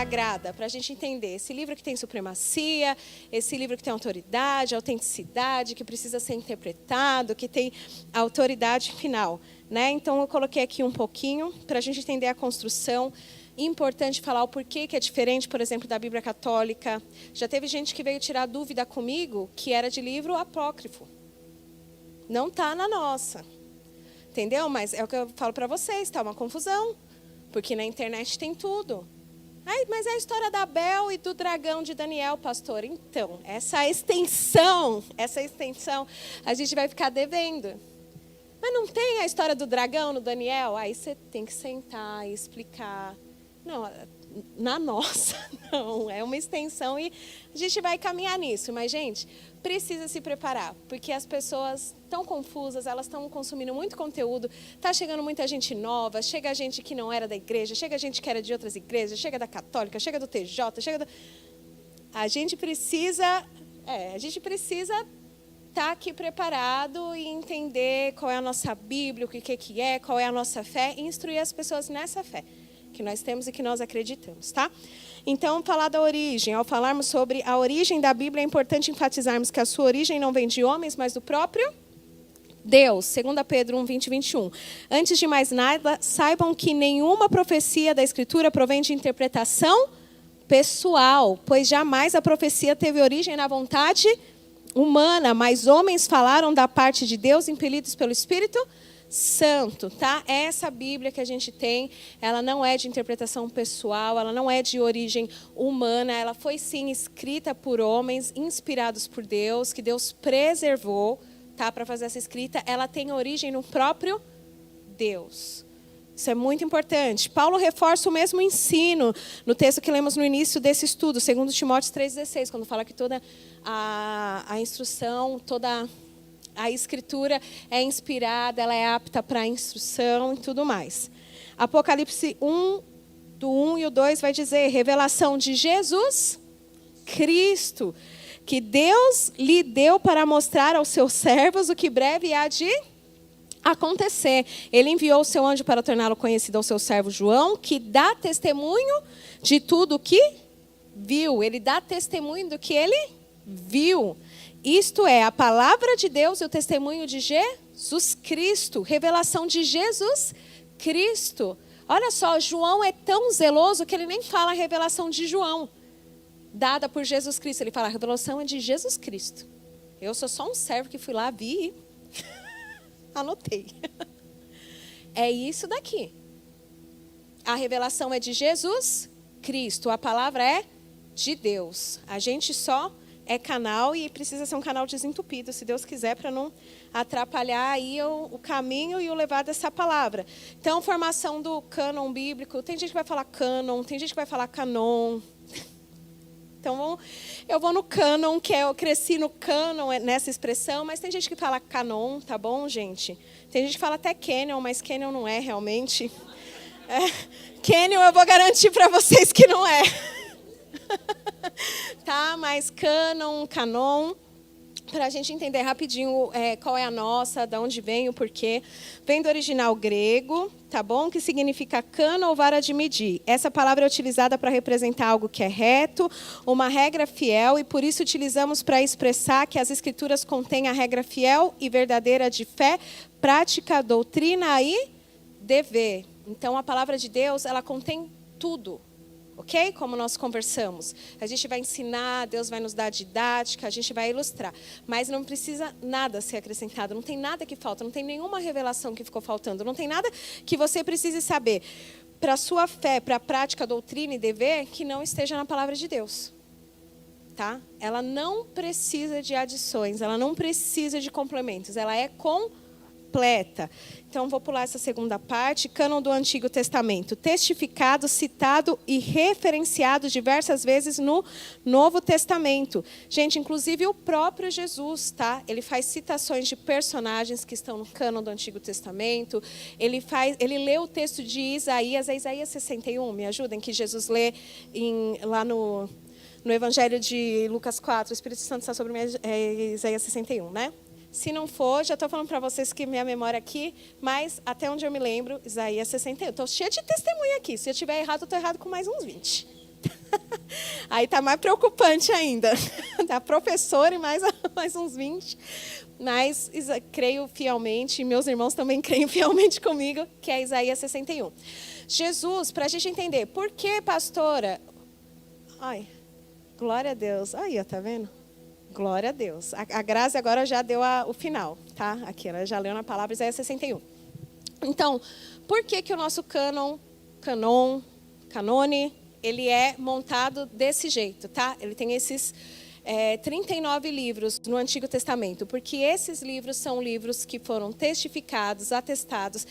sagrada, para a gente entender. Esse livro que tem supremacia, esse livro que tem autoridade, autenticidade, que precisa ser interpretado, que tem autoridade final. Né? Então, eu coloquei aqui um pouquinho para a gente entender a construção. Importante falar o porquê que é diferente, por exemplo, da Bíblia Católica. Já teve gente que veio tirar dúvida comigo que era de livro apócrifo. Não está na nossa. Entendeu? Mas é o que eu falo para vocês, está uma confusão. Porque na internet tem tudo. Ai, mas é a história da Abel e do dragão de Daniel, pastor. Então, essa extensão, a gente vai ficar devendo. Mas não tem a história do dragão no Daniel? Aí você tem que sentar e explicar. Não, na nossa, não. É uma extensão e a gente vai caminhar nisso. Mas, gente, precisa se preparar. Porque as pessoas estão confusas, elas estão consumindo muito conteúdo. Está chegando muita gente nova, chega gente que não era da igreja, chega gente que era de outras igrejas, chega da católica, chega do TJ, chega do... A gente precisa estar aqui preparado e entender qual é a nossa Bíblia, o que é, qual é a nossa fé, e instruir as pessoas nessa fé que nós temos e que nós acreditamos, tá? Então, falar da origem. Ao falarmos sobre a origem da Bíblia, é importante enfatizarmos que a sua origem não vem de homens, mas do próprio Deus. 2 Pedro 1, 20 e 21. Antes de mais nada, saibam que nenhuma profecia da Escritura provém de interpretação pessoal, pois jamais a profecia teve origem na vontade humana, mas homens falaram da parte de Deus, impelidos pelo Espírito Santo, tá? Essa Bíblia que a gente tem, ela não é de interpretação pessoal, ela não é de origem humana, ela foi sim escrita por homens, inspirados por Deus, que Deus preservou, tá? Para fazer essa escrita, ela tem origem no próprio Deus. Isso é muito importante. Paulo reforça o mesmo ensino no texto que lemos no início desse estudo, 2 Timóteo 3,16, quando fala que toda a instrução, toda a Escritura é inspirada, ela é apta para a instrução e tudo mais. Apocalipse 1, do 1 e o 2 vai dizer, revelação de Jesus Cristo, que Deus lhe deu para mostrar aos seus servos o que breve há de acontecer. Ele enviou o seu anjo para torná-lo conhecido ao seu servo João, que dá testemunho de tudo o que viu. Ele dá testemunho do que ele viu. Isto é, a palavra de Deus e o testemunho de Jesus Cristo. Revelação de Jesus Cristo. Olha só, João é tão zeloso que ele nem fala a revelação de João, dada por Jesus Cristo. Ele fala, a revelação é de Jesus Cristo. Eu sou só um servo que fui lá, vi e anotei. É isso daqui. A revelação é de Jesus Cristo. A palavra é de Deus. A gente só é canal e precisa ser um canal desentupido, se Deus quiser, para não atrapalhar aí o caminho e o levar dessa palavra. Então, formação do cânon bíblico. Tem gente que vai falar cânon, tem gente que vai falar canon. Então, eu vou no cânon, que eu cresci no cânon, nessa expressão, mas tem gente que fala canon, tá bom, gente? Tem gente que fala até canon, mas canon não é realmente. Canon eu vou garantir para vocês que não é. Tá, mas canon, para a gente entender rapidinho qual é a nossa, de onde vem, o porquê. Vem do original grego, tá bom? Que significa cano ou vara de medir. Essa palavra é utilizada para representar algo que é reto, uma regra fiel, e por isso utilizamos para expressar que as Escrituras contêm a regra fiel e verdadeira de fé, prática, doutrina e dever. Então, a palavra de Deus, ela contém tudo. Ok? Como nós conversamos. A gente vai ensinar, Deus vai nos dar didática, a gente vai ilustrar. Mas não precisa nada ser acrescentado, não tem nada que falta, não tem nenhuma revelação que ficou faltando, não tem nada que você precise saber para a sua fé, para a prática, doutrina e dever, que não esteja na palavra de Deus. Tá? Ela não precisa de adições, ela não precisa de complementos, ela é completa. Então, vou pular essa segunda parte. Cânon do Antigo Testamento. Testificado, citado e referenciado diversas vezes no Novo Testamento. Gente, inclusive o próprio Jesus, tá? Ele faz citações de personagens que estão no cânon do Antigo Testamento. Ele lê o texto de Isaías, é Isaías 61, me ajudem, que Jesus lê lá no Evangelho de Lucas 4. O Espírito Santo está sobre mim, é Isaías 61, né? Se não for, já estou falando para vocês que minha memória aqui, mas até onde eu me lembro, Isaías 61. Estou cheia de testemunha aqui. Se eu estiver errado, eu estou errado com mais uns 20. Aí está mais preocupante ainda. Da professora e mais uns 20. Mas creio fielmente, meus irmãos também creem fielmente comigo, que é Isaías 61. Jesus, para a gente entender, por que, pastora? Ai, glória a Deus. Aí, ó, tá vendo? Glória a Deus. A Grazi agora já deu o final, tá? Aqui, ela já leu na palavra Isaías 61. Então, por que o nosso canone, ele é montado desse jeito, tá? Ele tem esses 39 livros no Antigo Testamento, porque esses livros são livros que foram testificados, atestados.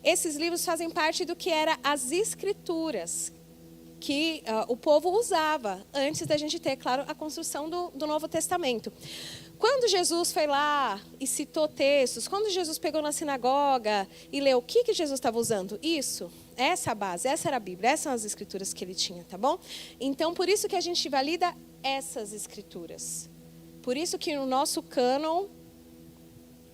Esses livros fazem parte do que era as Escrituras, que o povo usava antes da gente ter, claro, a construção do Novo Testamento. Quando Jesus foi lá e citou textos, quando Jesus pegou na sinagoga e leu, o que Jesus estava usando? Isso, essa base, essa era a Bíblia, essas são as escrituras que ele tinha, tá bom? Então, por isso que a gente valida essas escrituras. Por isso que no nosso cânon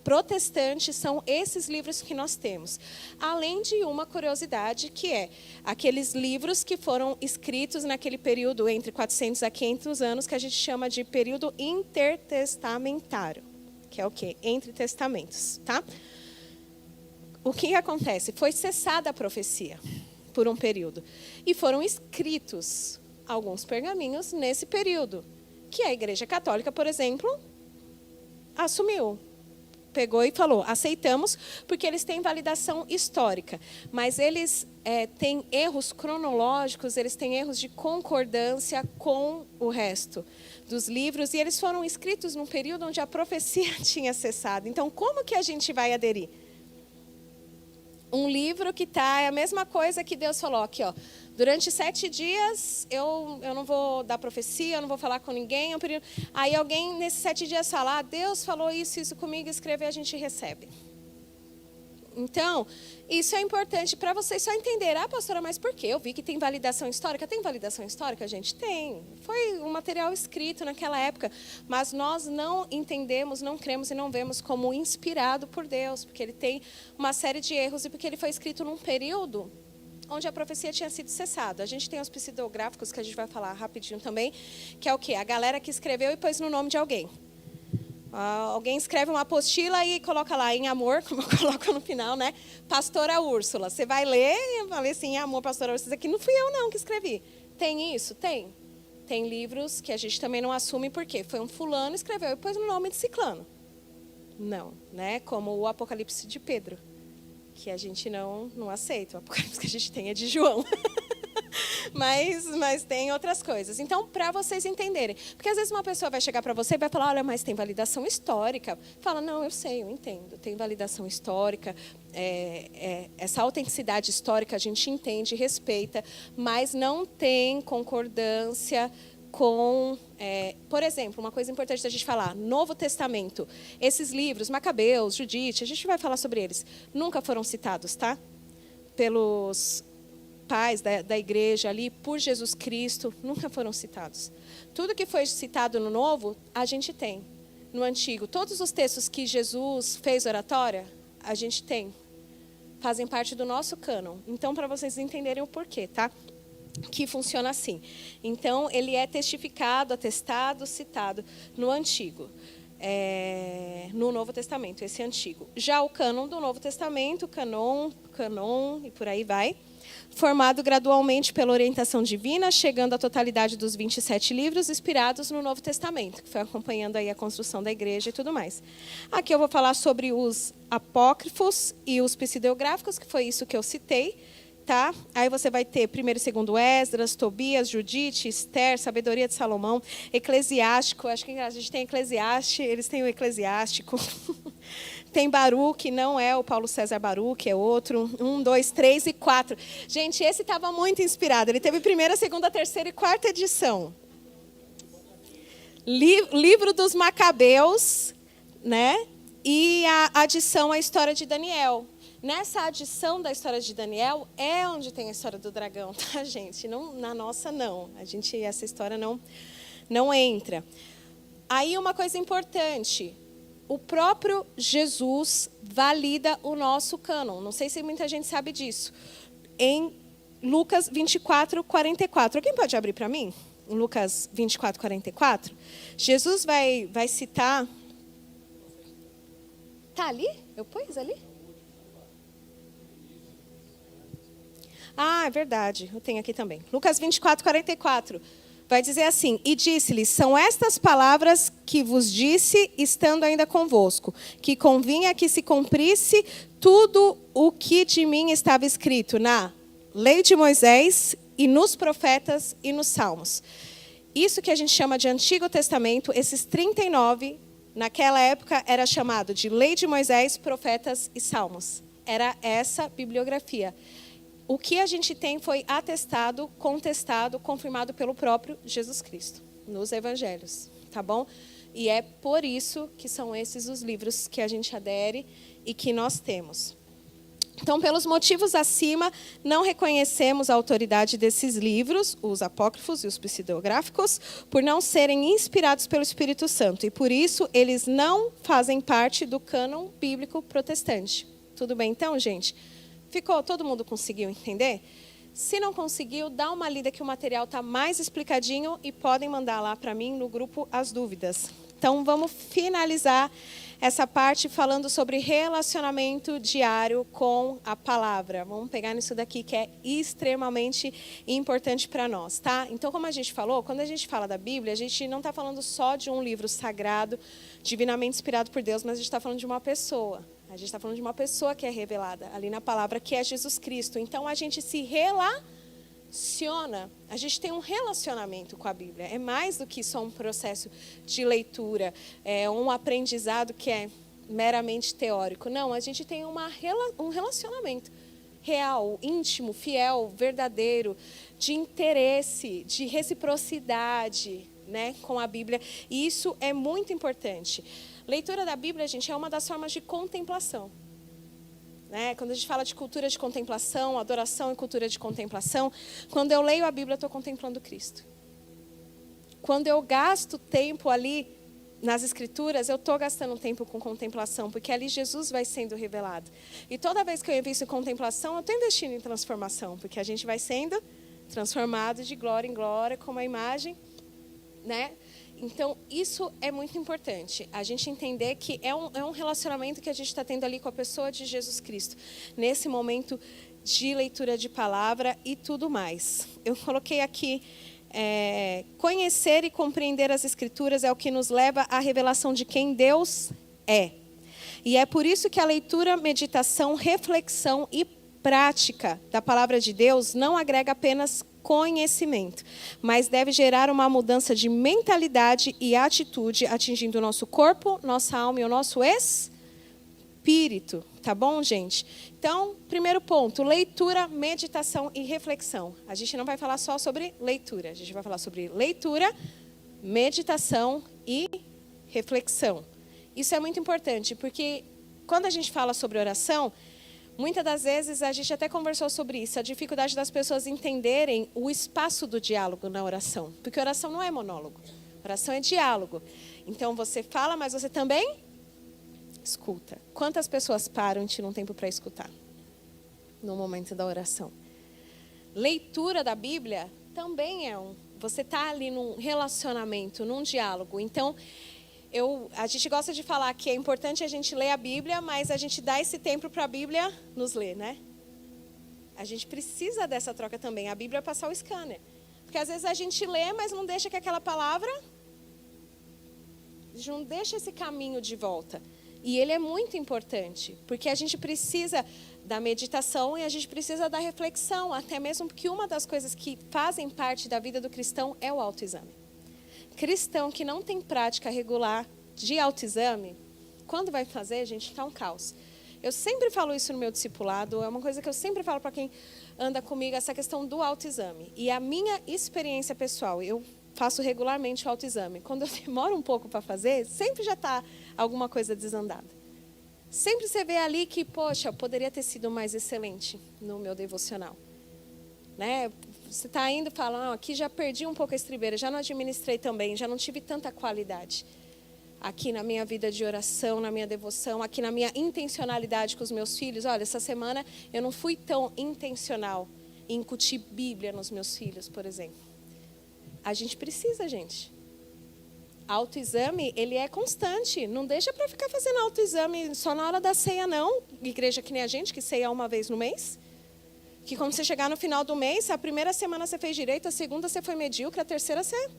protestante são esses livros que nós temos. Além de uma curiosidade, que é aqueles livros que foram escritos naquele período entre 400 a 500 anos, que a gente chama de período intertestamentário, que é o quê? Entre testamentos, tá? O que acontece? Foi cessada a profecia por um período. E foram escritos alguns pergaminhos nesse período, que a Igreja Católica, por exemplo, assumiu. Pegou e falou, aceitamos, porque eles têm validação histórica. Mas eles têm erros cronológicos, eles têm erros de concordância com o resto dos livros. E eles foram escritos num período onde a profecia tinha cessado. Então, como que a gente vai aderir? Um livro que está, é a mesma coisa que Deus falou aqui, ó. Durante 7 dias, eu não vou dar profecia, eu não vou falar com ninguém. Aí alguém, nesses 7 dias, fala, Deus falou isso comigo, escrever, a gente recebe. Então, isso é importante para vocês só entenderem. Pastora, mas por quê? Eu vi que tem validação histórica. Tem validação histórica, gente? Tem. Foi um material escrito naquela época. Mas nós não entendemos, não cremos e não vemos como inspirado por Deus. Porque ele tem uma série de erros e porque ele foi escrito num período onde a profecia tinha sido cessada. A gente tem os pseudográficos, que a gente vai falar rapidinho também, que é o quê? A galera que escreveu e pôs no nome de alguém. Alguém escreve uma apostila e coloca lá em amor, como eu coloco no final, né? Pastora Úrsula. Você vai ler e vai ler assim, em amor, pastora Úrsula. Isso aqui não fui eu não que escrevi. Tem isso? Tem. Tem livros que a gente também não assume porque foi um fulano escreveu e pôs no nome de ciclano. Não, né? Como o Apocalipse de Pedro, que a gente não aceita. O Apocalipse que a gente tem é de João. Mas tem outras coisas. Então, para vocês entenderem. Porque às vezes uma pessoa vai chegar para você e vai falar, olha, mas tem validação histórica. Fala, não, eu sei, eu entendo. Tem validação histórica. Essa autenticidade histórica a gente entende, respeita. Mas não tem concordância com... por exemplo, uma coisa importante da gente falar. Novo Testamento. Esses livros, Macabeus, Judite, a gente vai falar sobre eles. Nunca foram citados, tá? Pelos pais da igreja ali, por Jesus Cristo, nunca foram citados. Tudo que foi citado no Novo, a gente tem. No Antigo, todos os textos que Jesus fez oratória, a gente tem. Fazem parte do nosso cânon. Então, para vocês entenderem o porquê, tá? Que funciona assim. Então, ele é testificado, atestado, citado no Antigo. No Novo Testamento, esse Antigo. Já o cânon do Novo Testamento, canon, e por aí vai, formado gradualmente pela orientação divina, chegando à totalidade dos 27 livros inspirados no Novo Testamento, que foi acompanhando aí a construção da igreja e tudo mais. Aqui eu vou falar sobre os apócrifos e os pseudográficos, que foi isso que eu citei, tá? Aí você vai ter 1º e 2º Esdras, Tobias, Judite, Esther, Sabedoria de Salomão, Eclesiástico, acho que a gente tem Eclesiastes, eles têm o Eclesiástico. Tem Baruque, não é o Paulo César Baruque, é outro. 1, 2, 3 e 4. Gente, esse estava muito inspirado. Ele teve 1ª, 2ª, 3ª e 4ª edição. Livro dos Macabeus, né? E a adição à história de Daniel. Nessa adição da história de Daniel é onde tem a história do dragão, tá, gente? Não, na nossa, não. Essa história não entra. Aí uma coisa importante. O próprio Jesus valida o nosso cânon. Não sei se muita gente sabe disso. Em Lucas 24, 44. Alguém pode abrir para mim? Lucas 24, 44. Jesus vai citar... Está ali? Eu pus ali? Ah, é verdade. Eu tenho aqui também. Lucas 24, 44. Vai dizer assim: e disse-lhes, são estas palavras que vos disse, estando ainda convosco, que convinha que se cumprisse tudo o que de mim estava escrito na lei de Moisés e nos profetas e nos salmos. Isso que a gente chama de Antigo Testamento, esses 39, naquela época era chamado de lei de Moisés, profetas e salmos. Era essa bibliografia. O que a gente tem foi atestado, contestado, confirmado pelo próprio Jesus Cristo, nos evangelhos, tá bom? E é por isso que são esses os livros que a gente adere e que nós temos. Então, pelos motivos acima, não reconhecemos a autoridade desses livros, os apócrifos e os pseudográficos, por não serem inspirados pelo Espírito Santo. E por isso, eles não fazem parte do cânon bíblico protestante. Tudo bem então, gente? Todo mundo conseguiu entender? Se não conseguiu, dá uma lida que o material está mais explicadinho e podem mandar lá para mim no grupo as dúvidas. Então, vamos finalizar essa parte falando sobre relacionamento diário com a palavra. Vamos pegar nisso daqui que é extremamente importante para nós, tá? Então, como a gente falou, quando a gente fala da Bíblia, a gente não está falando só de um livro sagrado, divinamente inspirado por Deus, mas a gente está falando de uma pessoa. A gente está falando de uma pessoa que é revelada ali na palavra, que é Jesus Cristo. Então, a gente se relaciona, a gente tem um relacionamento com a Bíblia. É mais do que só um processo de leitura, é um aprendizado que é meramente teórico. Não, a gente tem um relacionamento real, íntimo, fiel, verdadeiro, de interesse, de reciprocidade, né, com a Bíblia. E isso é muito importante. Leitura da Bíblia, gente, é uma das formas de contemplação. Né? Quando a gente fala de cultura de contemplação, adoração e cultura de contemplação, quando eu leio a Bíblia, eu estou contemplando Cristo. Quando eu gasto tempo ali nas Escrituras, eu estou gastando tempo com contemplação, porque ali Jesus vai sendo revelado. E toda vez que eu invisto em contemplação, eu estou investindo em transformação, porque a gente vai sendo transformado de glória em glória, como a imagem, né? Então, isso é muito importante, a gente entender que é um relacionamento que a gente está tendo ali com a pessoa de Jesus Cristo, nesse momento de leitura de palavra e tudo mais. Eu coloquei aqui, conhecer e compreender as Escrituras é o que nos leva à revelação de quem Deus é. E é por isso que a leitura, meditação, reflexão e prática da palavra de Deus não agrega apenas conhecimento, mas deve gerar uma mudança de mentalidade e atitude, atingindo o nosso corpo, nossa alma e o nosso espírito. Tá bom, gente? Então, primeiro ponto, leitura, meditação e reflexão. A gente não vai falar só sobre leitura, a gente vai falar sobre leitura, meditação e reflexão. Isso é muito importante, porque quando a gente fala sobre oração, muitas das vezes, a gente até conversou sobre isso, a dificuldade das pessoas entenderem o espaço do diálogo na oração. Porque oração não é monólogo, oração é diálogo. Então, você fala, mas você também escuta. Quantas pessoas param e tiram um tempo para escutar no momento da oração? Leitura da Bíblia também você está ali num relacionamento, num diálogo. Então, a gente gosta de falar que é importante a gente ler a Bíblia, mas a gente dá esse tempo para a Bíblia nos ler, né? A gente precisa dessa troca também. A Bíblia é passar o scanner. Porque às vezes a gente lê, mas não deixa que aquela palavra, não deixa esse caminho de volta. E ele é muito importante, porque a gente precisa da meditação e a gente precisa da reflexão, até mesmo porque uma das coisas que fazem parte da vida do cristão é o autoexame. Cristão que não tem prática regular de autoexame, quando vai fazer, gente, está um caos. Eu sempre falo isso no meu discipulado, é uma coisa que eu sempre falo para quem anda comigo, essa questão do autoexame. E a minha experiência pessoal, eu faço regularmente o autoexame. Quando eu demoro um pouco para fazer, sempre já está alguma coisa desandada. Sempre você vê ali que, poxa, eu poderia ter sido mais excelente no meu devocional. Né? Você está indo e fala, aqui já perdi um pouco a estribeira, já não administrei também, já não tive tanta qualidade. Aqui na minha vida de oração, na minha devoção, aqui na minha intencionalidade com os meus filhos. Olha, essa semana eu não fui tão intencional incutir Bíblia nos meus filhos, por exemplo. A gente precisa, gente. Autoexame, ele é constante. Não deixa para ficar fazendo autoexame só na hora da ceia, não. Igreja que nem a gente, que ceia uma vez no mês. Que quando você chegar no final do mês, a primeira semana você fez direito, a segunda você foi medíocre, a terceira você...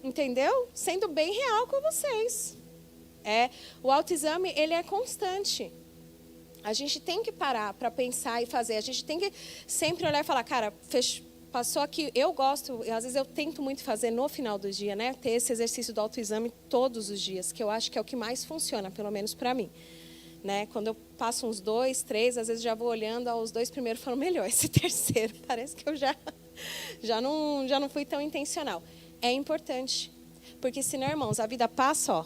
Entendeu? Sendo bem real com vocês. O autoexame, ele é constante. A gente tem que parar para pensar e fazer. A gente tem que sempre olhar e falar, cara, passou aqui, eu gosto, às vezes eu tento muito fazer no final do dia, né? Ter esse exercício do autoexame todos os dias, que eu acho que é o que mais funciona, pelo menos para mim. Né? Quando eu passo uns 2, 3, às vezes já vou olhando, os 2 primeiros falam, melhor, esse terceiro, parece que eu já não fui tão intencional. É importante, porque senão, irmãos, a vida passa, ó,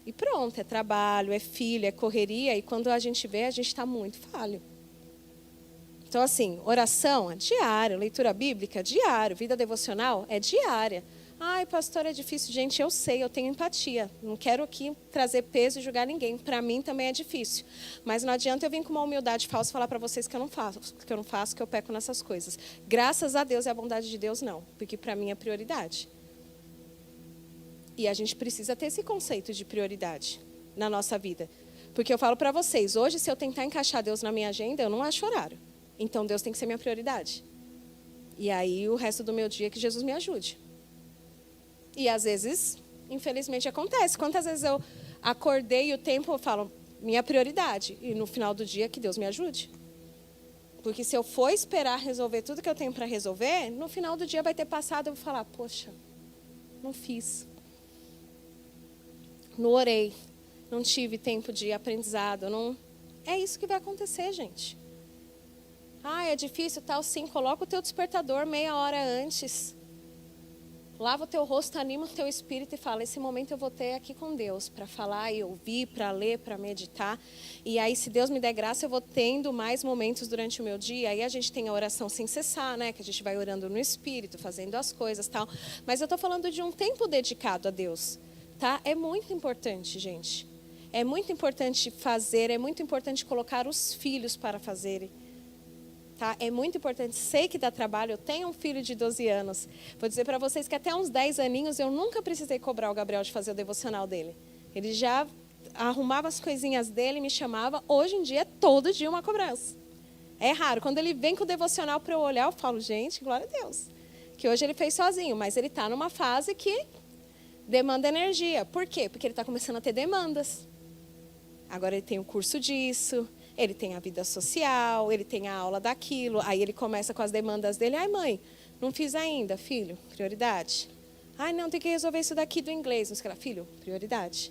e pronto, é trabalho, é filho, é correria, e quando a gente vê, a gente está muito falho. Então, assim, oração é diário, leitura bíblica diário, vida devocional é diária. Ai, pastor, é difícil. Gente, eu sei, eu tenho empatia. Não quero aqui trazer peso e julgar ninguém. Para mim também é difícil. Mas não adianta eu vir com uma humildade falsa falar para vocês que eu não faço, que eu peco nessas coisas. Graças a Deus e a bondade de Deus, não. Porque para mim é prioridade. E a gente precisa ter esse conceito de prioridade na nossa vida. Porque eu falo para vocês, hoje, se eu tentar encaixar Deus na minha agenda, eu não acho horário. Então, Deus tem que ser minha prioridade. E aí, o resto do meu dia, que Jesus me ajude. E, às vezes, infelizmente, acontece. Quantas vezes eu acordei e o tempo, eu falo, minha prioridade. E, no final do dia, que Deus me ajude. Porque se eu for esperar resolver tudo que eu tenho para resolver, no final do dia vai ter passado, eu vou falar, poxa, não fiz. Não orei. Não tive tempo de aprendizado. Não... É isso que vai acontecer, gente. Ah, é difícil, tal, sim. Coloca o teu despertador meia hora antes. Lava o teu rosto, anima o teu espírito e fala, esse momento eu vou ter aqui com Deus, para falar e ouvir, para ler, para meditar. E aí, se Deus me der graça, eu vou tendo mais momentos durante o meu dia. Aí a gente tem a oração sem cessar, né? Que a gente vai orando no espírito, fazendo as coisas e tal. Mas eu estou falando de um tempo dedicado a Deus, tá? É muito importante, gente. É muito importante fazer, é muito importante colocar os filhos para fazerem. Tá? É muito importante, sei que dá trabalho, eu tenho um filho de 12 anos. Vou dizer para vocês que até uns 10 aninhos eu nunca precisei cobrar o Gabriel de fazer o devocional dele. Ele já arrumava as coisinhas dele, me chamava. Hoje em dia é todo dia uma cobrança. É raro. Quando ele vem com o devocional para eu olhar, eu falo, gente, glória a Deus. Que hoje ele fez sozinho, mas ele está numa fase que demanda energia. Por quê? Porque ele está começando a ter demandas. Agora ele tem o curso disso... Ele tem a vida social, ele tem a aula daquilo. Aí ele começa com as demandas dele. Ai, mãe, não fiz ainda. Filho, prioridade. Ai, não, tem que resolver isso daqui do inglês. Filho, prioridade.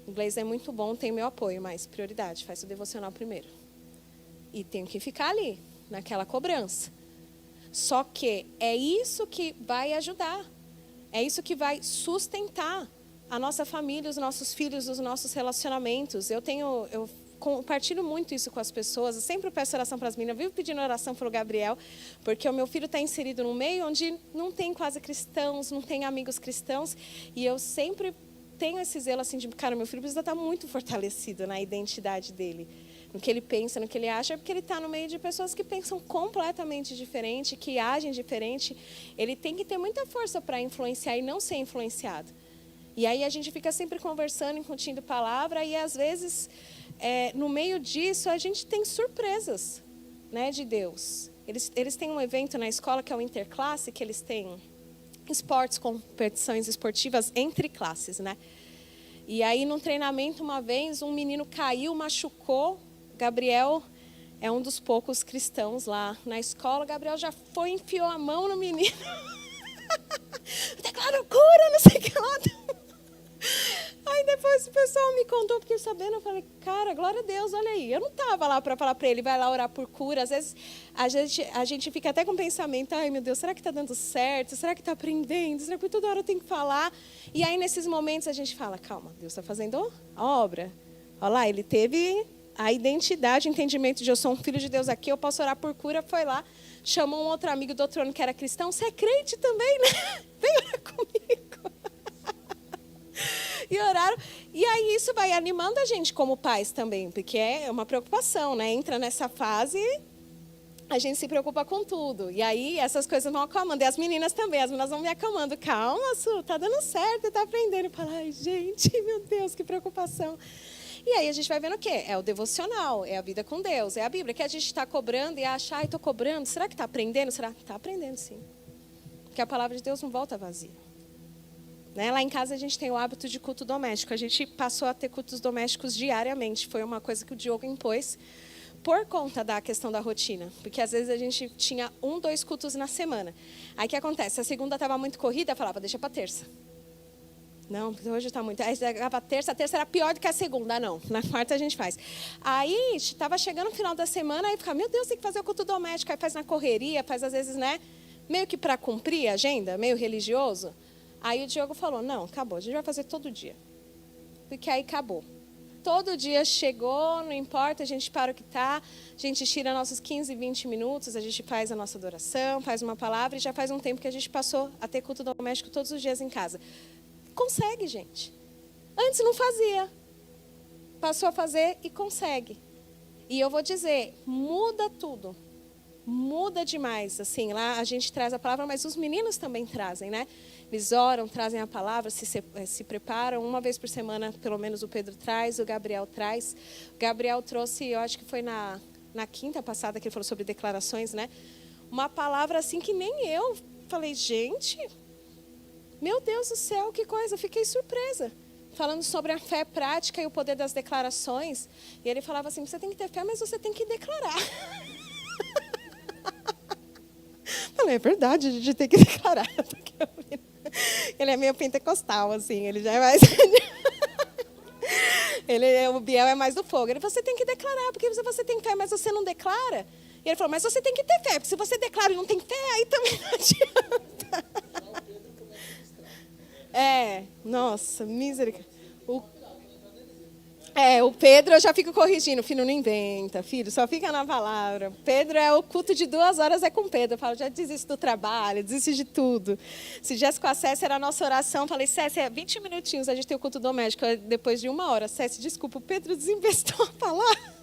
O inglês é muito bom, tem meu apoio, mas prioridade, faz o devocional primeiro. E tenho que ficar ali, naquela cobrança. Só que é isso que vai ajudar. É isso que vai sustentar a nossa família, os nossos filhos, os nossos relacionamentos. Eu compartilho muito isso com as pessoas. Eu sempre peço oração para as meninas. Eu vivo pedindo oração para o Gabriel, porque o meu filho está inserido num meio onde não tem quase cristãos, não tem amigos cristãos. E eu sempre tenho esse zelo assim de, cara, meu filho precisa estar muito fortalecido na identidade dele. No que ele pensa, no que ele acha, porque ele está no meio de pessoas que pensam completamente diferente, que agem diferente. Ele tem que ter muita força para influenciar e não ser influenciado. E aí a gente fica sempre conversando, incutindo palavra, e às vezes... no meio disso, a gente tem surpresas, né, de Deus. Eles têm um evento na escola que é o Interclasse, que eles têm esportes, competições esportivas entre classes, né? E aí, num treinamento, uma vez, um menino caiu, machucou. Gabriel é um dos poucos cristãos lá na escola. Gabriel já foi, enfiou a mão no menino. Declarou cura, não sei o que lá. Aí depois o pessoal me contou, porque sabendo, eu falei, cara, glória a Deus, olha aí. Eu não estava lá para falar para ele, vai lá orar por cura. Às vezes a gente fica até com o pensamento, ai meu Deus, será que está dando certo? Será que está aprendendo? Será que toda hora eu tenho que falar? E aí nesses momentos a gente fala, calma, Deus está fazendo a obra. Olha lá, ele teve a identidade, o entendimento de eu sou um filho de Deus aqui, eu posso orar por cura, foi lá, chamou um outro amigo do outro ano que era cristão, você é crente também, né? Vem orar comigo. E oraram. E aí isso vai animando a gente como pais também, porque é uma preocupação, né? Entra nessa fase a gente se preocupa com tudo. E aí essas coisas vão acalmando. E as meninas também, as meninas vão me acalmando. Calma, Su, tá dando certo, tá aprendendo. E fala, ai, gente, meu Deus, que preocupação. E aí a gente vai vendo o quê? É o devocional, é a vida com Deus, é a Bíblia. Que a gente está cobrando e acha, ai, estou cobrando. Será que está aprendendo? Será? Está aprendendo, sim. Porque a palavra de Deus não volta vazia. Né? Lá em casa a gente tem o hábito de culto doméstico. A gente passou a ter cultos domésticos diariamente. Foi uma coisa que o Diogo impôs por conta da questão da rotina. Porque às vezes a gente tinha 1, 2 cultos na semana. Aí o que acontece? A segunda estava muito corrida, eu falava, deixa para terça. Não, hoje está muito. Aí a terça era pior do que a segunda. Não, na quarta a gente faz. Aí estava chegando no final da semana, aí ficava, meu Deus, tem que fazer o culto doméstico. Aí faz na correria, faz às vezes, né? Meio que para cumprir a agenda, meio religioso. Aí o Diogo falou, não, acabou, a gente vai fazer todo dia. Porque aí acabou. Todo dia chegou, não importa, a gente para o que está, a gente tira nossos 15, 20 minutos, a gente faz a nossa adoração, faz uma palavra e já faz um tempo que a gente passou a ter culto doméstico todos os dias em casa. Consegue, gente. Antes não fazia. Passou a fazer e consegue. E eu vou dizer, muda tudo. Muda demais. Assim, lá a gente traz a palavra, mas os meninos também trazem, né? Eles oram, trazem a palavra, se preparam. Uma vez por semana, pelo menos o Pedro traz, o Gabriel traz. O Gabriel trouxe, eu acho que foi na quinta passada que ele falou sobre declarações, né? Uma palavra assim que nem eu falei, gente... Meu Deus do céu, que coisa, fiquei surpresa. Falando sobre a fé prática e o poder das declarações. E ele falava assim, você tem que ter fé, mas você tem que declarar. Falei, é verdade, a gente tem que declarar. Ele é meio pentecostal, assim, ele já é mais... o Biel é mais do fogo. Ele falou, você tem que declarar, porque você tem fé, mas você não declara. E ele falou, mas você tem que ter fé, porque se você declara e não tem fé, aí também não adianta. Nossa, misericórdia. O Pedro eu já fico corrigindo. Filho, não inventa, filho, só fica na palavra. Pedro é o culto de 2 horas, é com Pedro. Eu falo, já desisto do trabalho, desisto de tudo. Se Jéssica com a Cécia era a nossa oração, falei, Cécia, 20 minutinhos a gente tem o culto doméstico. Depois de 1 hora, Cécia, desculpa, o Pedro desinvestou a palavra.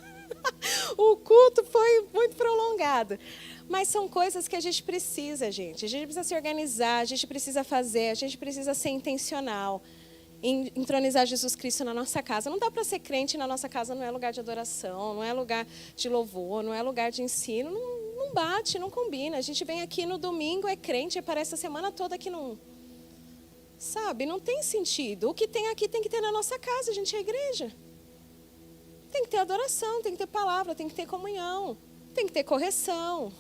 O culto foi muito prolongado. Mas são coisas que a gente precisa, gente. A gente precisa se organizar, a gente precisa fazer, a gente precisa ser intencional em entronizar Jesus Cristo na nossa casa. Não dá para ser crente na nossa casa, não é lugar de adoração, não é lugar de louvor, não é lugar de ensino. Não bate, não combina. A gente vem aqui no domingo, é crente, e parece a semana toda que não... Sabe, não tem sentido. O que tem aqui tem que ter na nossa casa, a gente é igreja. Tem que ter adoração, tem que ter palavra, tem que ter comunhão, tem que ter correção.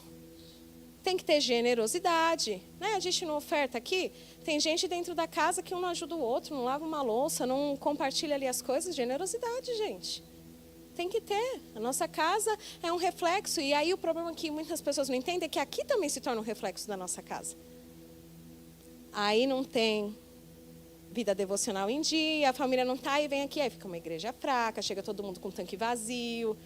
Tem que ter generosidade. Né? A gente não oferta aqui. Tem gente dentro da casa que um não ajuda o outro, não lava uma louça, não compartilha ali as coisas. Generosidade, gente. Tem que ter. A nossa casa é um reflexo. E aí o problema que muitas pessoas não entendem é que aqui também se torna um reflexo da nossa casa. Aí não tem vida devocional em dia, a família não está e vem aqui. Aí fica uma igreja fraca, chega todo mundo com o tanque vazio.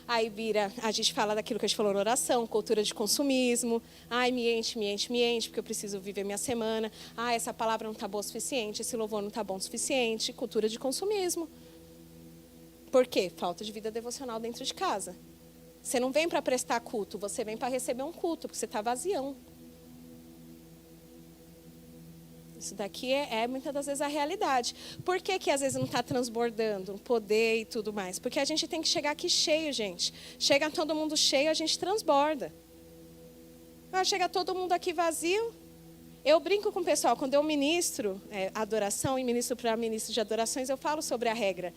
Aí vira, a gente fala daquilo que a gente falou na oração, cultura de consumismo. Ai, me enche, porque eu preciso viver minha semana. Ah, essa palavra não está boa o suficiente, esse louvor não está bom o suficiente. Cultura de consumismo. Por quê? Falta de vida devocional dentro de casa. Você não vem para prestar culto, você vem para receber um culto, porque você está vazião. Isso daqui é muitas das vezes a realidade. Por que às vezes não está transbordando o poder e tudo mais? Porque a gente tem que chegar aqui cheio, gente. Chega todo mundo cheio, a gente transborda. Chega todo mundo aqui vazio. Eu brinco com o pessoal, quando eu ministro adoração e ministro para ministros de adorações, eu falo sobre a regra.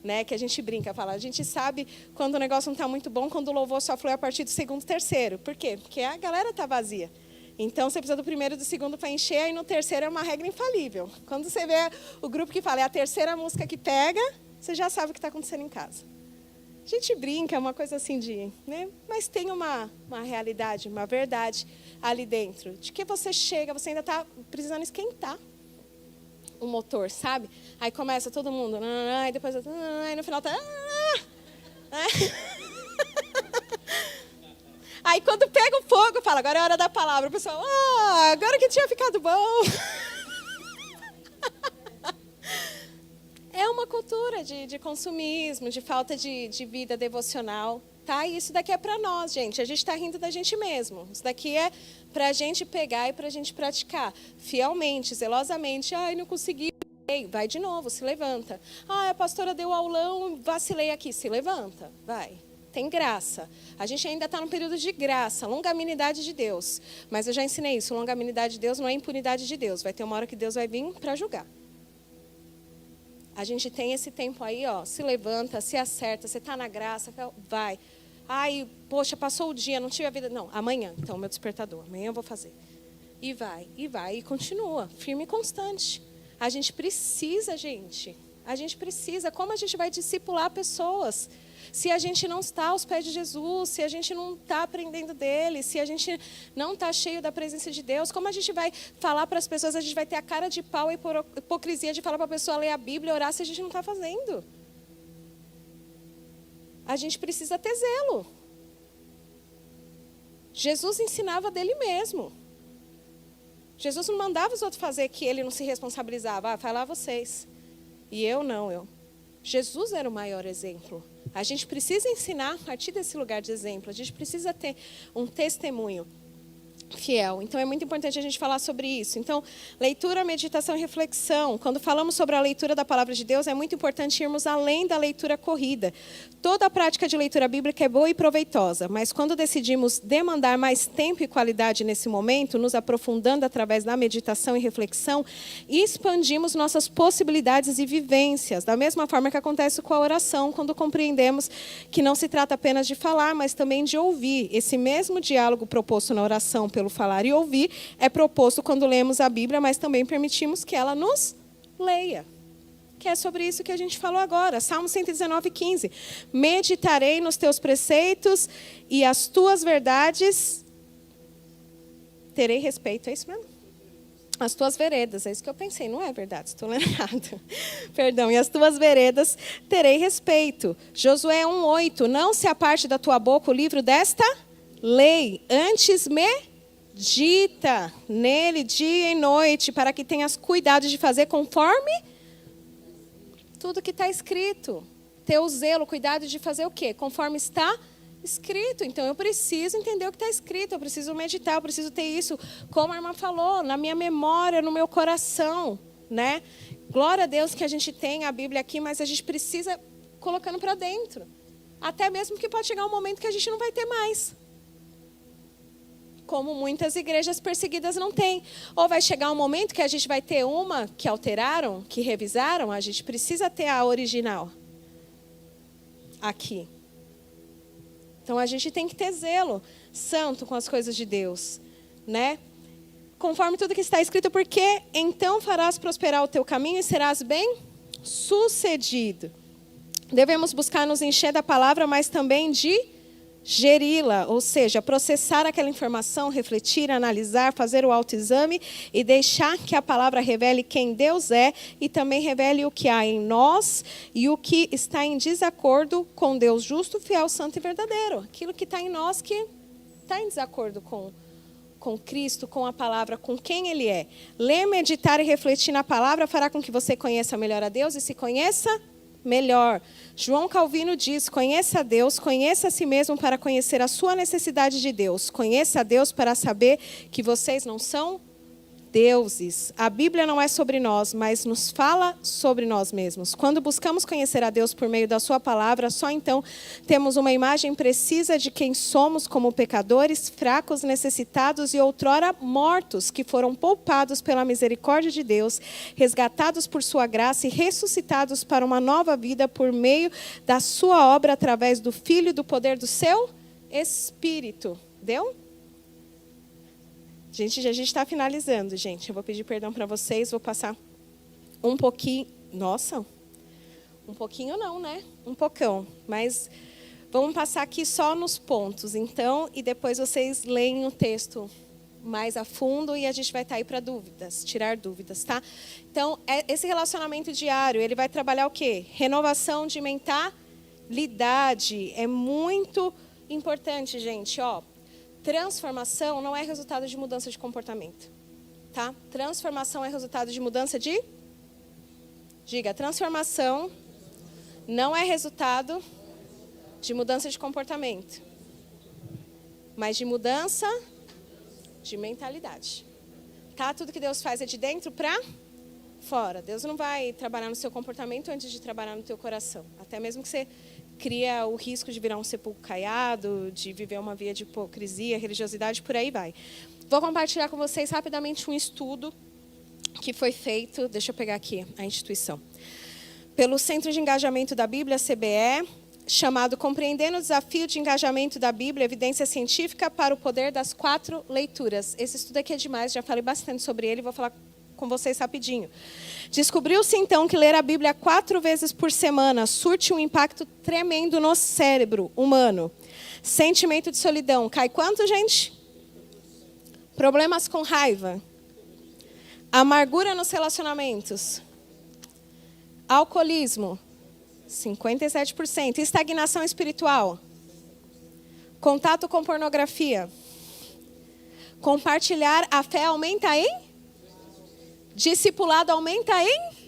Né, que a gente brinca, fala, a gente sabe quando o negócio não está muito bom, quando o louvor só flui a partir do 2º, 3º. Por quê? Porque a galera está vazia. Então, você precisa do 1º e do 2º para encher, e no 3º é uma regra infalível. Quando você vê o grupo que fala, é a 3ª música que pega, você já sabe o que está acontecendo em casa. A gente brinca, é uma coisa assim de... Né? Mas tem uma realidade, uma verdade ali dentro. De que você chega, você ainda está precisando esquentar o motor, sabe? Aí começa todo mundo, e depois... E no final tá... Aí quando pega o fogo, fala, agora é a hora da palavra. O pessoal, agora que tinha ficado bom. É uma cultura de consumismo, de falta de vida devocional. tá? E isso daqui é para nós, gente. A gente está rindo da gente mesmo. Isso daqui é para a gente pegar e para a gente praticar fielmente, zelosamente. Ai, não consegui. Vai de novo, se levanta. Ah, a pastora deu aulão, vacilei aqui. Se levanta, vai. Tem graça. A gente ainda está num período de graça, longanimidade de Deus. Mas eu já ensinei isso, longanimidade de Deus não é impunidade de Deus. Vai ter uma hora que Deus vai vir para julgar. A gente tem esse tempo aí, ó, se levanta, se acerta, você está na graça, vai. Ai, poxa, passou o dia, não tive a vida. Não, amanhã, então, meu despertador, amanhã eu vou fazer. E vai, e continua, firme e constante. A gente precisa, gente. A gente precisa. Como a gente vai discipular pessoas? Se a gente não está aos pés de Jesus, se a gente não está aprendendo dele, se a gente não está cheio da presença de Deus, como a gente vai falar para as pessoas, a gente vai ter a cara de pau e hipocrisia de falar para a pessoa ler a Bíblia e orar se a gente não está fazendo? A gente precisa ter zelo. Jesus ensinava dele mesmo. Jesus não mandava os outros fazer que ele não se responsabilizava. Ah, vai lá vocês. E eu não. Jesus era o maior exemplo. A gente precisa ensinar a partir desse lugar de exemplo. A gente precisa ter um testemunho fiel. Então, é muito importante a gente falar sobre isso. Então, leitura, meditação e reflexão. Quando falamos sobre a leitura da palavra de Deus, é muito importante irmos além da leitura corrida. Toda a prática de leitura bíblica é boa e proveitosa, mas quando decidimos demandar mais tempo e qualidade nesse momento, nos aprofundando através da meditação e reflexão, expandimos nossas possibilidades e vivências. Da mesma forma que acontece com a oração, quando compreendemos que não se trata apenas de falar, mas também de ouvir. Esse mesmo diálogo proposto na oração pelo falar e ouvir, é proposto quando lemos a Bíblia, mas também permitimos que ela nos leia. Que é sobre isso que a gente falou agora. Salmo 119:15. Meditarei nos teus preceitos e as tuas verdades terei respeito. É isso mesmo? As tuas veredas, é isso que eu pensei, não é verdade, estou lendo errado. Perdão, e as tuas veredas terei respeito. Josué 1:8. Não se aparte da tua boca o livro desta lei, antes medita nele dia e noite, para que tenhas cuidado de fazer conforme tudo que está escrito. Ter o zelo, cuidado de fazer o quê? Conforme está escrito. Então, eu preciso entender o que está escrito, eu preciso meditar, eu preciso ter isso, como a irmã falou, na minha memória, no meu coração, né? Glória a Deus que a gente tem a Bíblia aqui, mas a gente precisa colocando para dentro. Até mesmo que pode chegar um momento que a gente não vai ter mais. Como muitas igrejas perseguidas não têm. Ou vai chegar um momento que a gente vai ter uma que alteraram, que revisaram, a gente precisa ter a original aqui. Então, a gente tem que ter zelo santo com as coisas de Deus, né? Conforme tudo que está escrito, porque então farás prosperar o teu caminho e serás bem-sucedido. Devemos buscar nos encher da palavra, mas também de geri-la, ou seja, processar aquela informação, refletir, analisar, fazer o autoexame e deixar que a palavra revele quem Deus é e também revele o que há em nós e o que está em desacordo com Deus justo, fiel, santo e verdadeiro. Aquilo que está em nós que está em desacordo com Cristo, com a palavra, com quem Ele é. Ler, meditar e refletir na palavra fará com que você conheça melhor a Deus e se conheça melhor. João Calvino diz: conheça a Deus, conheça a si mesmo para conhecer a sua necessidade de Deus. Conheça a Deus para saber que vocês não são deuses. A Bíblia não é sobre nós, mas nos fala sobre nós mesmos. Quando buscamos conhecer a Deus por meio da sua palavra, só então temos uma imagem precisa de quem somos como pecadores, fracos, necessitados e outrora mortos, que foram poupados pela misericórdia de Deus, resgatados por sua graça e ressuscitados para uma nova vida por meio da sua obra através do Filho e do poder do seu Espírito. Deu? A gente está finalizando, gente. Eu vou pedir perdão para vocês, vou passar um pouquinho. Nossa, um pouquinho não, né? Um pocão. Mas vamos passar aqui só nos pontos, então, e depois vocês leem o texto mais a fundo e a gente vai estar aí para dúvidas, tirar dúvidas, tá? Então, esse relacionamento diário, ele vai trabalhar o quê? Renovação de mentalidade. É muito importante, gente, ó. Transformação não é resultado de mudança de comportamento, tá? Transformação é resultado de mudança de... Diga, transformação não é resultado De mudança de comportamento. Mas de mudança de mentalidade. Tá? Tudo que Deus faz é de dentro para fora. Deus não vai trabalhar no seu comportamento antes de trabalhar no teu coração. Até mesmo que você cria o risco de virar um sepulcro caiado, de viver uma via de hipocrisia, religiosidade, por aí vai. Vou compartilhar com vocês rapidamente um estudo que foi feito, deixa eu pegar aqui a instituição, pelo Centro de Engajamento da Bíblia, CBE, chamado Compreendendo o Desafio de Engajamento da Bíblia, Evidência Científica para o Poder das 4 Leituras. Esse estudo aqui é demais, já falei bastante sobre ele, vou falar com vocês rapidinho. Descobriu-se, então, que ler a Bíblia 4 vezes por semana surte um impacto tremendo no cérebro humano. Sentimento de solidão. Cai quanto, gente? Problemas com raiva. Amargura nos relacionamentos. Alcoolismo. 57%. Estagnação espiritual. Contato com pornografia. Compartilhar a fé aumenta em? Discipulado aumenta em?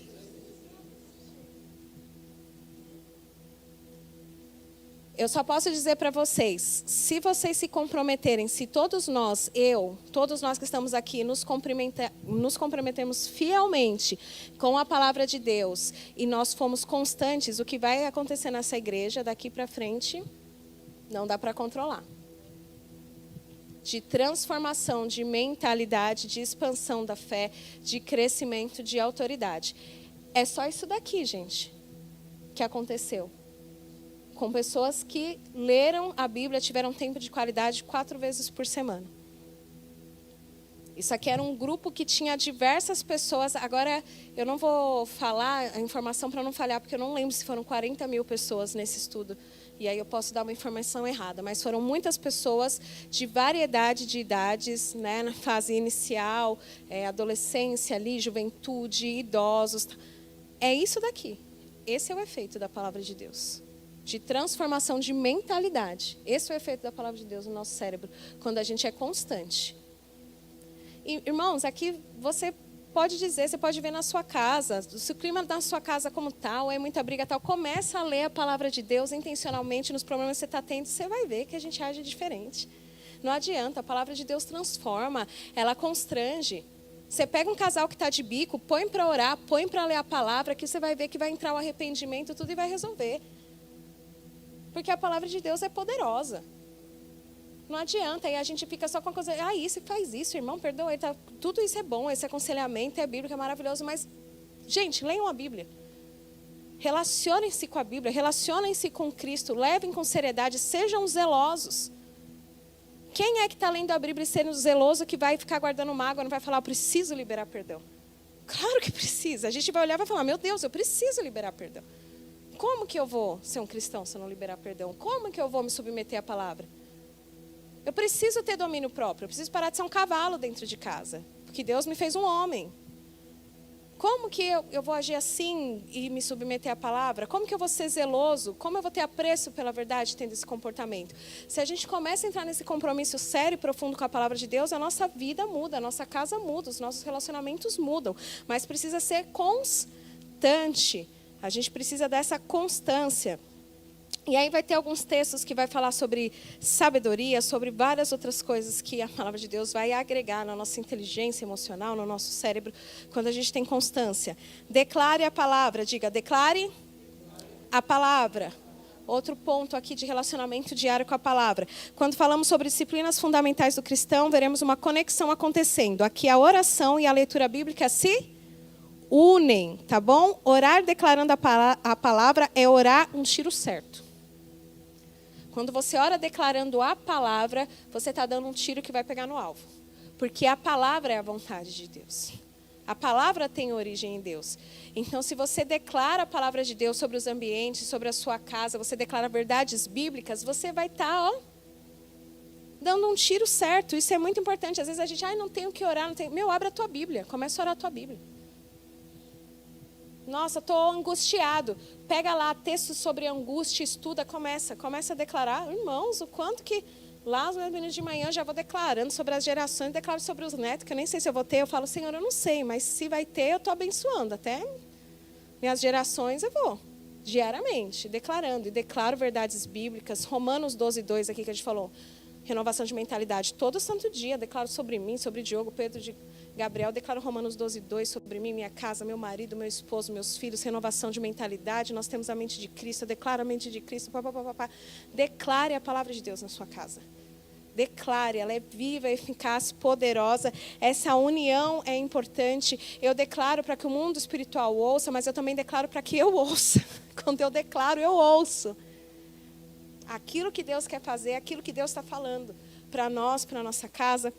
Eu só posso dizer para vocês, se vocês se comprometerem, se todos nós, todos nós que estamos aqui, nos comprometemos fielmente com a palavra de Deus e nós fomos constantes, o que vai acontecer nessa igreja daqui para frente, não dá para controlar. De transformação, de mentalidade, de expansão da fé, de crescimento, de autoridade. É só isso daqui, gente, que aconteceu. Com pessoas que leram a Bíblia, tiveram tempo de qualidade 4 vezes por semana. Isso aqui era um grupo que tinha diversas pessoas. Agora, eu não vou falar a informação para não falhar, porque eu não lembro se foram 40 mil pessoas nesse estudo. E aí eu posso dar uma informação errada. Mas foram muitas pessoas de variedade de idades, né, na fase inicial, adolescência ali, juventude, idosos. É isso daqui. Esse é o efeito da palavra de Deus. De transformação de mentalidade. Esse é o efeito da palavra de Deus no nosso cérebro, quando a gente é constante. E, irmãos, aqui você pode dizer, você pode ver na sua casa, se o clima da sua casa como tal, é muita briga tal, começa a ler a palavra de Deus intencionalmente nos problemas que você está tendo, você vai ver que a gente age diferente. Não adianta, a palavra de Deus transforma, ela constrange. Você pega um casal que está de bico, põe para orar, põe para ler a palavra, que você vai ver que vai entrar o arrependimento, tudo e vai resolver. Porque a palavra de Deus é poderosa. Não adianta, aí a gente fica só com a coisa, isso faz isso, irmão, perdoa, tudo isso é bom, esse aconselhamento é bíblico, é maravilhoso, mas, gente, leiam a Bíblia. Relacionem-se com a Bíblia, relacionem-se com Cristo, levem com seriedade, sejam zelosos. Quem é que está lendo a Bíblia e sendo zeloso que vai ficar guardando mágoa, não vai falar, eu preciso liberar perdão? Claro que precisa, a gente vai olhar e vai falar, meu Deus, eu preciso liberar perdão. Como que eu vou ser um cristão se eu não liberar perdão? Como que eu vou me submeter à palavra? Eu preciso ter domínio próprio, eu preciso parar de ser um cavalo dentro de casa, porque Deus me fez um homem. Como que eu vou agir assim e me submeter à palavra? Como que eu vou ser zeloso? Como eu vou ter apreço pela verdade tendo esse comportamento? Se a gente começa a entrar nesse compromisso sério e profundo com a palavra de Deus, a nossa vida muda, a nossa casa muda, os nossos relacionamentos mudam. Mas precisa ser constante. A gente precisa dessa constância. E aí vai ter alguns textos que vai falar sobre sabedoria, sobre várias outras coisas que a palavra de Deus vai agregar na nossa inteligência emocional, no nosso cérebro, quando a gente tem constância. Declare a palavra, diga, declare a palavra. Outro ponto aqui de relacionamento diário com a palavra. Quando falamos sobre disciplinas fundamentais do cristão, veremos uma conexão acontecendo. Aqui a oração e a leitura bíblica se unem, tá bom? Orar declarando a palavra é orar um tiro certo. Quando você ora declarando a palavra, você está dando um tiro que vai pegar no alvo. Porque a palavra é a vontade de Deus. A palavra tem origem em Deus. Então, se você declara a palavra de Deus sobre os ambientes, sobre a sua casa, você declara verdades bíblicas, você vai estar, dando um tiro certo. Isso é muito importante. Às vezes a gente, não tenho que orar, não tenho. Meu, abre a tua Bíblia, começa a orar a tua Bíblia. Nossa, estou angustiado. Pega lá textos sobre angústia, estuda, começa a declarar. Irmãos, o quanto que lá os meus meninos de manhã já vou declarando sobre as gerações, declaro sobre os netos, que eu nem sei se eu vou ter. Eu falo, Senhor, eu não sei, mas se vai ter, eu estou abençoando. Até minhas gerações eu vou Diariamente, declarando. E declaro verdades bíblicas. Romanos 12:2 aqui que a gente falou. Renovação de mentalidade. Todo santo dia declaro sobre mim, sobre Diogo, Pedro, Gabriel. Declaro Romanos 12:2 sobre mim, minha casa, meu marido, meu esposo, meus filhos. Renovação de mentalidade. Nós temos a mente de Cristo. Eu declaro a mente de Cristo. Declare a palavra de Deus na sua casa. Declare, ela é viva, eficaz, poderosa. Essa união é importante. Eu declaro para que o mundo espiritual ouça, mas eu também declaro para que eu ouça. Quando eu declaro, eu ouço. Aquilo que Deus quer fazer, aquilo que Deus está falando para nós, para a nossa casa,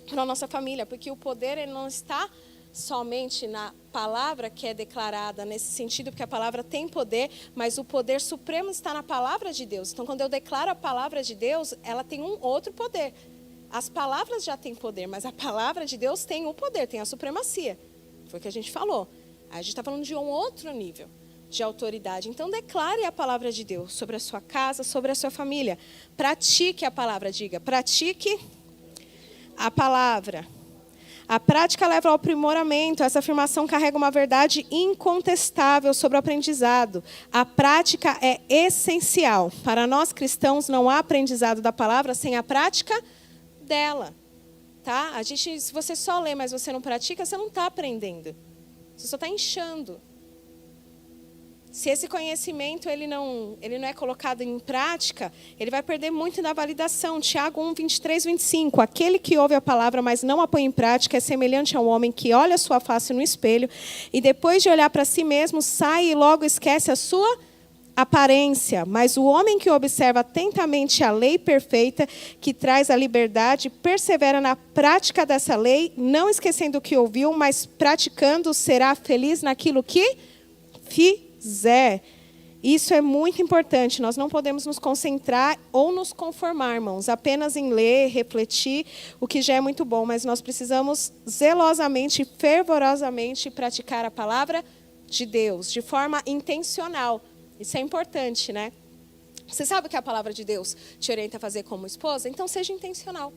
para a nossa família. Porque o poder ele não está somente na palavra que é declarada nesse sentido, porque a palavra tem poder, mas o poder supremo está na palavra de Deus. Então, quando eu declaro a palavra de Deus, ela tem um outro poder. As palavras já têm poder, mas a palavra de Deus tem um poder, tem a supremacia. Foi o que a gente falou. Aí a gente está falando de um outro nível de autoridade. Então, declare a palavra de Deus sobre a sua casa, sobre a sua família. Pratique a palavra, diga, pratique a palavra. A prática leva ao aprimoramento. Essa afirmação carrega uma verdade incontestável sobre o aprendizado. A prática é essencial. Para nós cristãos, não há aprendizado da palavra sem a prática dela. Tá? Se você só lê, mas você não pratica, você não está aprendendo. Você só está inchando. Se esse conhecimento ele não é colocado em prática, ele vai perder muito da validação. Tiago 1:23-25. Aquele que ouve a palavra, mas não a põe em prática, é semelhante a um homem que olha a sua face no espelho e depois de olhar para si mesmo, sai e logo esquece a sua aparência. Mas o homem que observa atentamente a lei perfeita, que traz a liberdade, persevera na prática dessa lei, não esquecendo o que ouviu, mas praticando, será feliz naquilo que fizer. Isso é muito importante. Nós não podemos nos concentrar ou nos conformar, irmãos, apenas em ler, refletir, o que já é muito bom, mas nós precisamos zelosamente, fervorosamente praticar a palavra de Deus, de forma intencional. Isso é importante, né? Você sabe o que a palavra de Deus te orienta a fazer como esposa? Então seja intencional.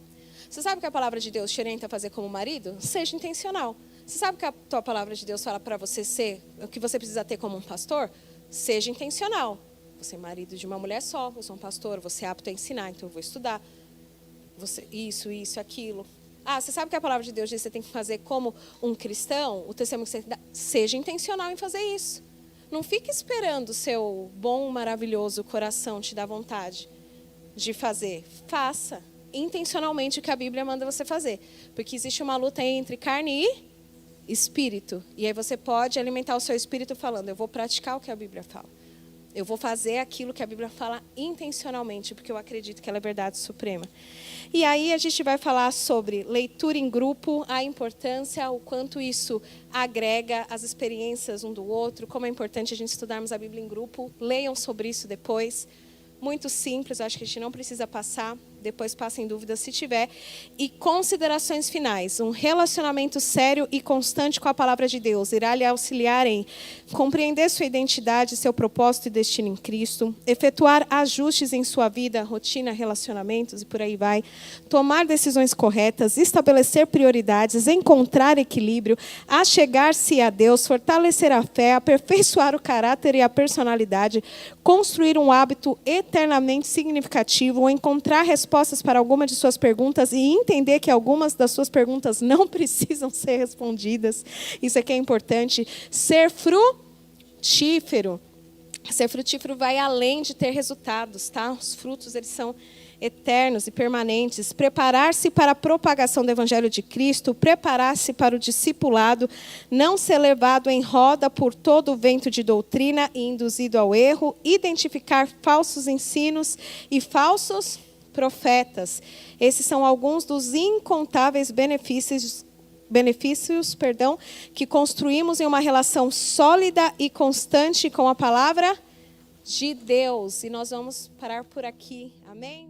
Você sabe o que a palavra de Deus te orienta a fazer como marido? Seja intencional. Você sabe o que a tua palavra de Deus fala para você ser, o que você precisa ter como um pastor? Seja intencional. Você é marido de uma mulher só, eu sou um pastor, você é apto a ensinar, então eu vou estudar. Isso, aquilo. Você sabe o que a palavra de Deus diz que você tem que fazer como um cristão? O testemunho que você dá, seja intencional em fazer isso. Não fique esperando o seu bom, maravilhoso coração te dar vontade de fazer. Faça intencionalmente o que a Bíblia manda você fazer. Porque existe uma luta entre carne e espírito. E aí você pode alimentar o seu espírito falando, eu vou praticar o que a Bíblia fala. Eu vou fazer aquilo que a Bíblia fala intencionalmente, porque eu acredito que ela é verdade suprema. E aí a gente vai falar sobre leitura em grupo, a importância, o quanto isso agrega as experiências um do outro, como é importante a gente estudarmos a Bíblia em grupo. Leiam sobre isso depois. Muito simples, acho que a gente não precisa passar. Depois passem dúvidas se tiver. E considerações finais. Um relacionamento sério e constante com a palavra de Deus irá lhe auxiliar em compreender sua identidade, seu propósito e destino em Cristo, efetuar ajustes em sua vida, rotina, relacionamentos e por aí vai, tomar decisões corretas, estabelecer prioridades, encontrar equilíbrio, achegar-se a Deus, fortalecer a fé, aperfeiçoar o caráter e a personalidade, construir um hábito eternamente significativo, encontrar respostas para alguma de suas perguntas e entender que algumas das suas perguntas não precisam ser respondidas. Isso aqui é importante. Ser frutífero. Ser frutífero vai além de ter resultados, tá? Os frutos, eles são eternos e permanentes. Preparar-se para a propagação do Evangelho de Cristo, preparar-se para o discipulado, não ser levado em roda por todo o vento de doutrina e induzido ao erro, identificar falsos ensinos e falsos profetas. Esses são alguns dos incontáveis benefícios, que construímos em uma relação sólida e constante com a palavra de Deus. E nós vamos parar por aqui. Amém?